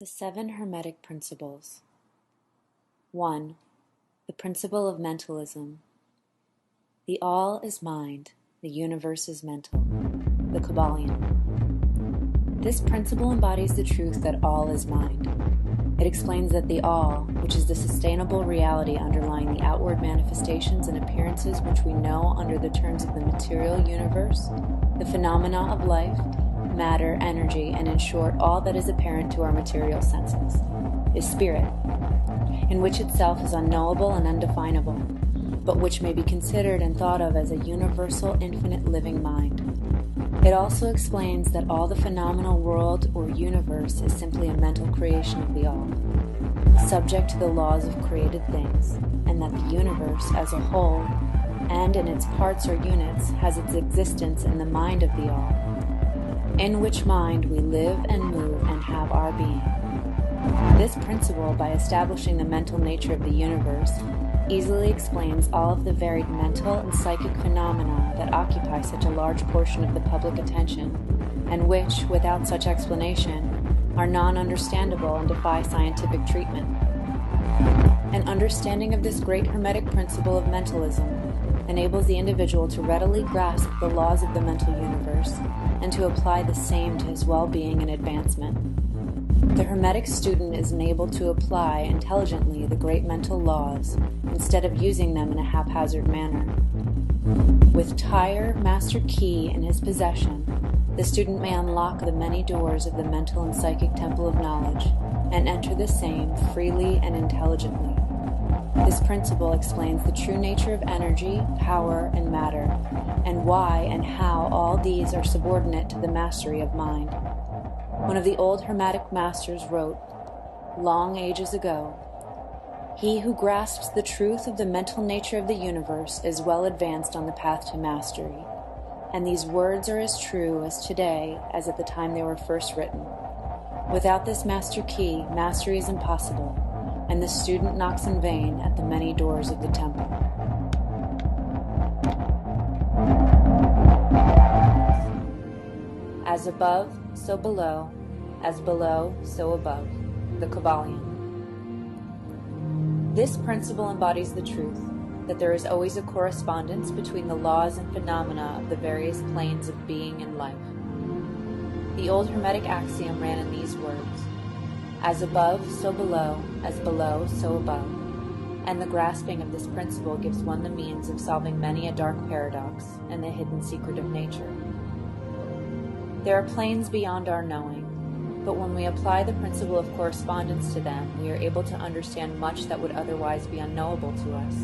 7 Hermetic Principles. 1. The Principle of Mentalism. The all is mind, the universe is mental. The Kybalion. This principle embodies the truth that all is mind. It explains that the all, which is the sustainable reality underlying the outward manifestations and appearances which we know under the terms of the material universe, the phenomena of life, matter, energy, and in short, all that is apparent to our material senses, is spirit, in which itself is unknowable and undefinable, but which may be considered and thought of as a universal, infinite living mind. It also explains that all the phenomenal world or universe is simply a mental creation of the all, subject to the laws of created things, and that the universe as a whole, and in its parts or units, has its existence in the mind of the all, in which mind we live and move and have our being. This principle, by establishing the mental nature of the universe, easily explains all of the varied mental and psychic phenomena that occupy such a large portion of the public attention, and which, without such explanation, are non-understandable and defy scientific treatment. An understanding of this great Hermetic principle of mentalism enables the individual to readily grasp the laws of the mental universe and to apply the same to his well-being and advancement. The Hermetic student is enabled to apply intelligently the great mental laws instead of using them in a haphazard manner. With Tyre Master Key in his possession, the student may unlock the many doors of the mental and psychic temple of knowledge and enter the same freely and intelligently. This principle explains the true nature of energy, power, and matter, and why and how all these are subordinate to the mastery of mind. One of the old Hermetic masters wrote, long ages ago, "He who grasps the truth of the mental nature of the universe is well advanced on the path to mastery." And these words are as true as today as at the time they were first written. Without this master key, mastery is impossible, and the student knocks in vain at the many doors of the temple. As above, so below, as below, so above. The Kybalion. This principle embodies the truth that there is always a correspondence between the laws and phenomena of the various planes of being and life. The old Hermetic axiom ran in these words: as above, so below, as below, so above. And the grasping of this principle gives one the means of solving many a dark paradox and the hidden secret of nature. There are planes beyond our knowing, but when we apply the principle of correspondence to them, we are able to understand much that would otherwise be unknowable to us.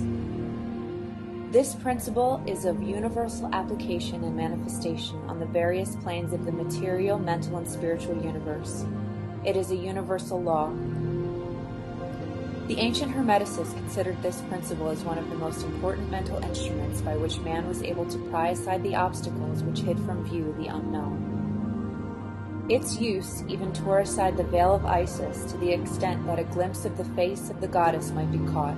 This principle is of universal application and manifestation on the various planes of the material, mental, and spiritual universe. It is a universal law. The ancient Hermeticists considered this principle as one of the most important mental instruments by which man was able to pry aside the obstacles which hid from view the unknown. Its use even tore aside the veil of Isis to the extent that a glimpse of the face of the goddess might be caught.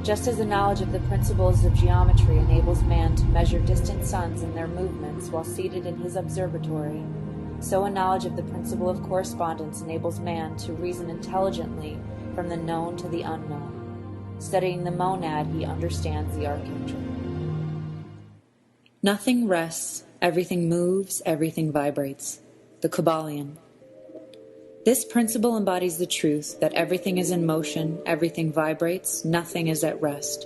Just as the knowledge of the principles of geometry enables man to measure distant suns and their movements while seated in his observatory, so a knowledge of the principle of correspondence enables man to reason intelligently from the known to the unknown. Studying the monad, he understands the archangel. Nothing rests, everything moves, everything vibrates. The Kybalion. This principle embodies the truth that everything is in motion, everything vibrates, nothing is at rest.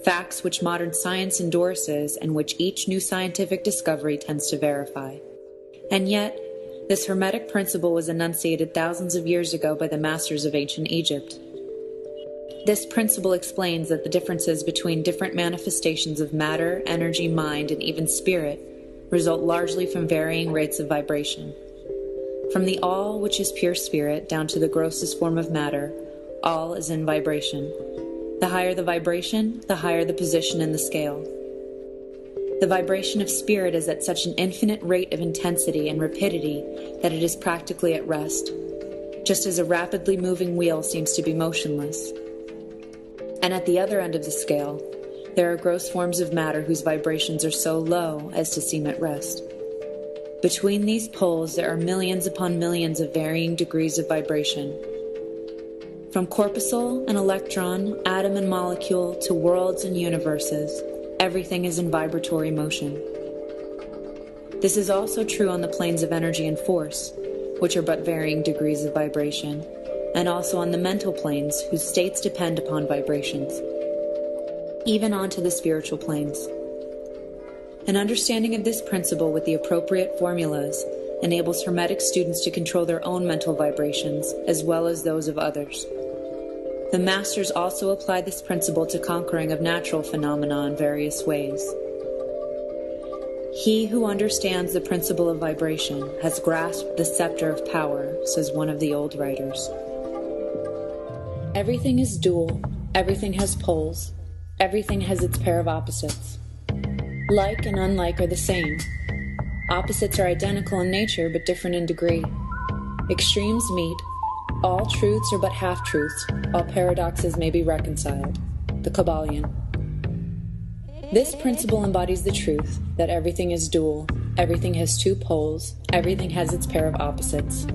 Facts which modern science endorses and which each new scientific discovery tends to verify. And yet, this Hermetic principle was enunciated thousands of years ago by the masters of ancient Egypt. This principle explains that the differences between different manifestations of matter, energy, mind, and even spirit result largely from varying rates of vibration. From the all, which is pure spirit, down to the grossest form of matter, all is in vibration. The higher the vibration, the higher the position in the scale. The vibration of spirit is at such an infinite rate of intensity and rapidity that it is practically at rest, just as a rapidly moving wheel seems to be motionless. And at the other end of the scale, there are gross forms of matter whose vibrations are so low as to seem at rest. Between these poles, there are millions upon millions of varying degrees of vibration. From corpuscle and electron, atom and molecule, to worlds and universes, everything is in vibratory motion. This is also true on the planes of energy and force, which are but varying degrees of vibration, and also on the mental planes, whose states depend upon vibrations, even onto the spiritual planes. An understanding of this principle with the appropriate formulas enables Hermetic students to control their own mental vibrations as well as those of others. The masters also apply this principle to conquering of natural phenomena in various ways. He who understands the principle of vibration has grasped the scepter of power, says one of the old writers. Everything is dual, everything has poles, everything has its pair of opposites. Like and unlike are the same. Opposites are identical in nature but different in degree. Extremes meet. All truths are but half-truths. All paradoxes may be reconciled. The Kybalion. This principle embodies the truth that everything is dual, everything has two poles, everything has its pair of opposites,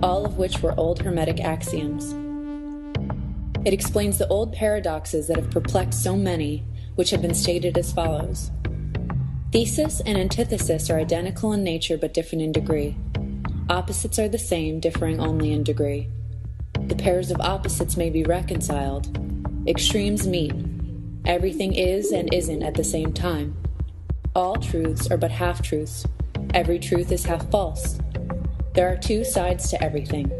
all of which were old Hermetic axioms. It explains the old paradoxes that have perplexed so many, which have been stated as follows. Thesis and antithesis are identical in nature but different in degree. Opposites are the same, differing only in degree. The pairs of opposites may be reconciled. Extremes meet. Everything is and isn't at the same time. All truths are but half-truths. Every truth is half false. There are two sides to everything,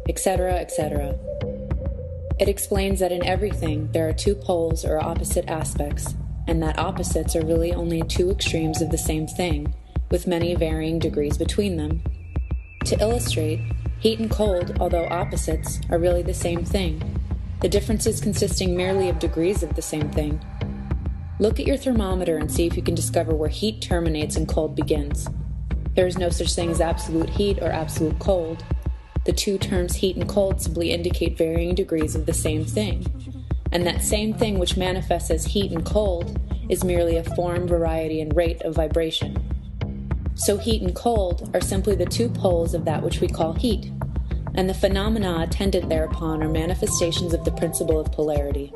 etc., etc. It explains that in everything there are two poles or opposite aspects, and that opposites are really only two extremes of the same thing, with many varying degrees between them. To illustrate, heat and cold, although opposites, are really the same thing, the differences consisting merely of degrees of the same thing. Look at your thermometer and see if you can discover where heat terminates and cold begins. There is no such thing as absolute heat or absolute cold. The two terms heat and cold simply indicate varying degrees of the same thing, and that same thing which manifests as heat and cold is merely a form, variety, and rate of vibration. So heat and cold are simply the two poles of that which we call heat, and the phenomena attendant thereupon are manifestations of the principle of polarity.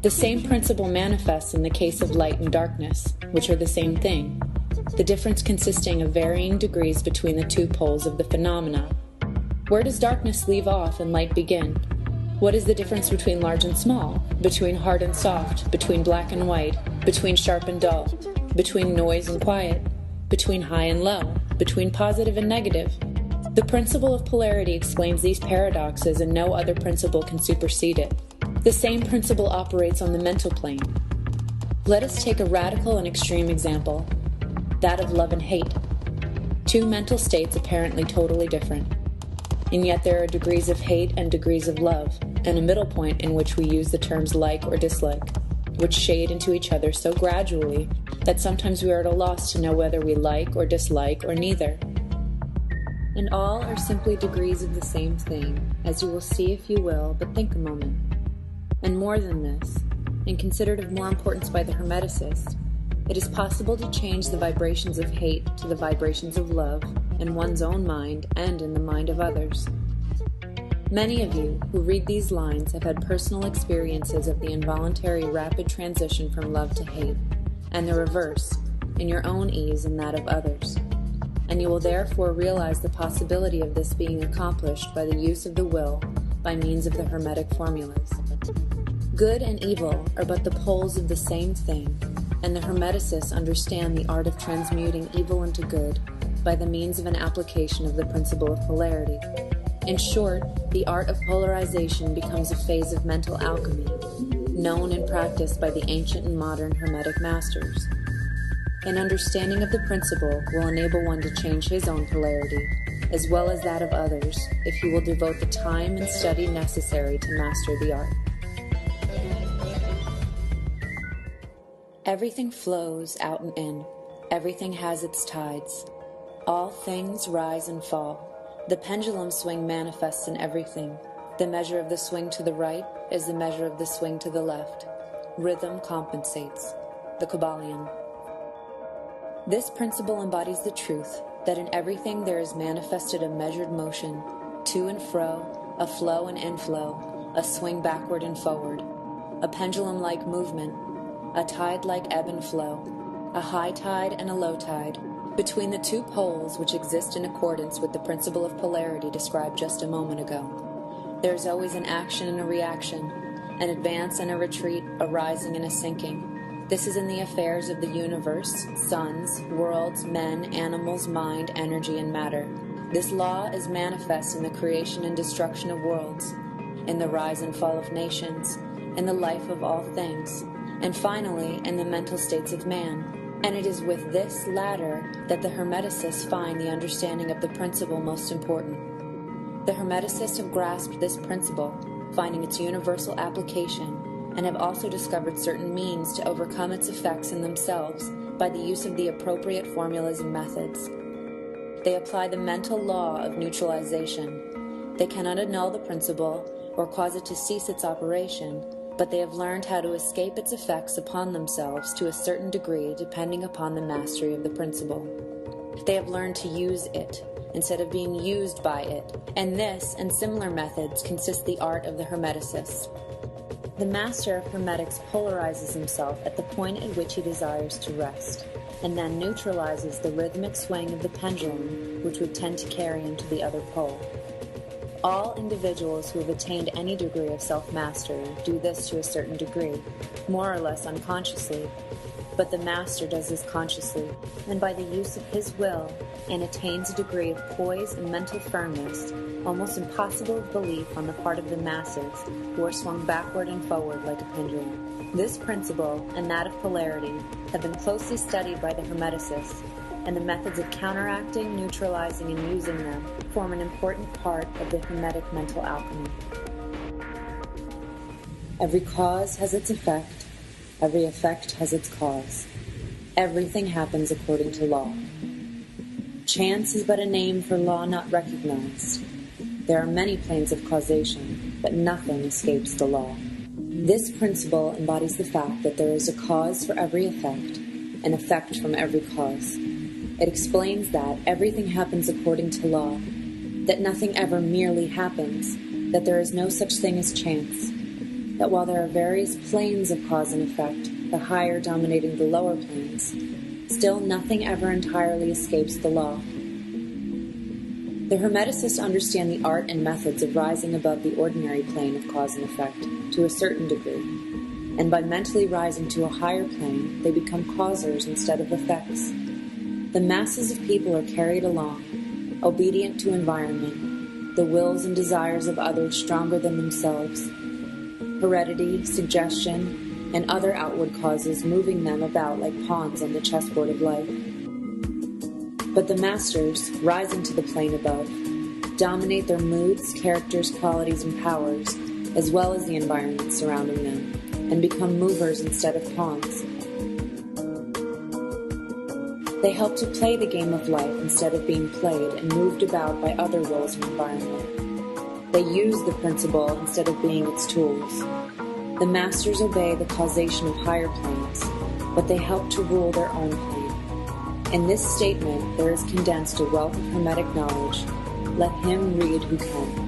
The same principle manifests in the case of light and darkness, which are the same thing, the difference consisting of varying degrees between the two poles of the phenomena. Where does darkness leave off and light begin? What is the difference between large and small, between hard and soft, between black and white, between sharp and dull, between noise and quiet, between high and low, between positive and negative? The principle of polarity explains these paradoxes, and no other principle can supersede it. The same principle operates on the mental plane. Let us take a radical and extreme example, that of love and hate. Two mental states apparently totally different. And yet there are degrees of hate and degrees of love, and a middle point in which we use the terms like or dislike, which shade into each other so gradually that sometimes we are at a loss to know whether we like or dislike or neither. And all are simply degrees of the same thing, as you will see if you will, but think a moment. And more than this, and considered of more importance by the Hermeticist, it is possible to change the vibrations of hate to the vibrations of love in one's own mind and in the mind of others. Many of you who read these lines have had personal experiences of the involuntary rapid transition from love to hate, and the reverse, in your own ease and that of others. And you will therefore realize the possibility of this being accomplished by the use of the will by means of the Hermetic formulas. Good and evil are but the poles of the same thing, and the Hermeticists understand the art of transmuting evil into good by the means of an application of the principle of polarity. In short, the art of polarization becomes a phase of mental alchemy, known and practiced by the ancient and modern Hermetic masters. An understanding of the principle will enable one to change his own polarity, as well as that of others, if he will devote the time and study necessary to master the art. Everything flows out and in. Everything has its tides. All things rise and fall. The pendulum swing manifests in everything. The measure of the swing to the right is the measure of the swing to the left. Rhythm compensates. The Kybalion. This principle embodies the truth that in everything there is manifested a measured motion, to and fro, a flow and inflow, a swing backward and forward, a pendulum-like movement, a tide-like ebb and flow, a high tide and a low tide, between the two poles which exist in accordance with the principle of polarity described just a moment ago. There is always an action and a reaction, an advance and a retreat, a rising and a sinking. This is in the affairs of the universe, suns, worlds, men, animals, mind, energy, and matter. This law is manifest in the creation and destruction of worlds, in the rise and fall of nations, in the life of all things, and finally in the mental states of man. And it is with this latter that the Hermeticists find the understanding of the principle most important. The Hermeticists have grasped this principle, finding its universal application, and have also discovered certain means to overcome its effects in themselves by the use of the appropriate formulas and methods. They apply the mental law of neutralization. They cannot annul the principle or cause it to cease its operation, but they have learned how to escape its effects upon themselves to a certain degree depending upon the mastery of the principle. They have learned to use it instead of being used by it, and this and similar methods consist the art of the Hermeticists. The master of Hermetics polarizes himself at the point at which he desires to rest, and then neutralizes the rhythmic swing of the pendulum which would tend to carry him to the other pole. All individuals who have attained any degree of self-mastery do this to a certain degree, more or less unconsciously, but the master does this consciously, and by the use of his will, and attains a degree of poise and mental firmness almost impossible of belief on the part of the masses, who are swung backward and forward like a pendulum. This principle, and that of polarity, have been closely studied by the Hermeticists, and the methods of counteracting, neutralizing, and using them form an important part of the Hermetic mental alchemy. Every cause has its effect. Every effect has its cause. Everything happens according to law. Chance is but a name for law not recognized. There are many planes of causation, but nothing escapes the law. This principle embodies the fact that there is a cause for every effect, an effect from every cause. It explains that everything happens according to law, that nothing ever merely happens, that there is no such thing as chance, that while there are various planes of cause and effect, the higher dominating the lower planes, still nothing ever entirely escapes the law. The Hermeticists understand the art and methods of rising above the ordinary plane of cause and effect to a certain degree, and by mentally rising to a higher plane, they become causers instead of effects. The masses of people are carried along, obedient to environment, the wills and desires of others stronger than themselves, heredity, suggestion, and other outward causes moving them about like pawns on the chessboard of life. But the masters, rising to the plane above, dominate their moods, characters, qualities, and powers, as well as the environment surrounding them, and become movers instead of pawns. They help to play the game of life instead of being played and moved about by other wills and environment. They use the principle instead of being its tools. The masters obey the causation of higher planes, but they help to rule their own plane. In this statement, there is condensed a wealth of Hermetic knowledge. Let him read who can.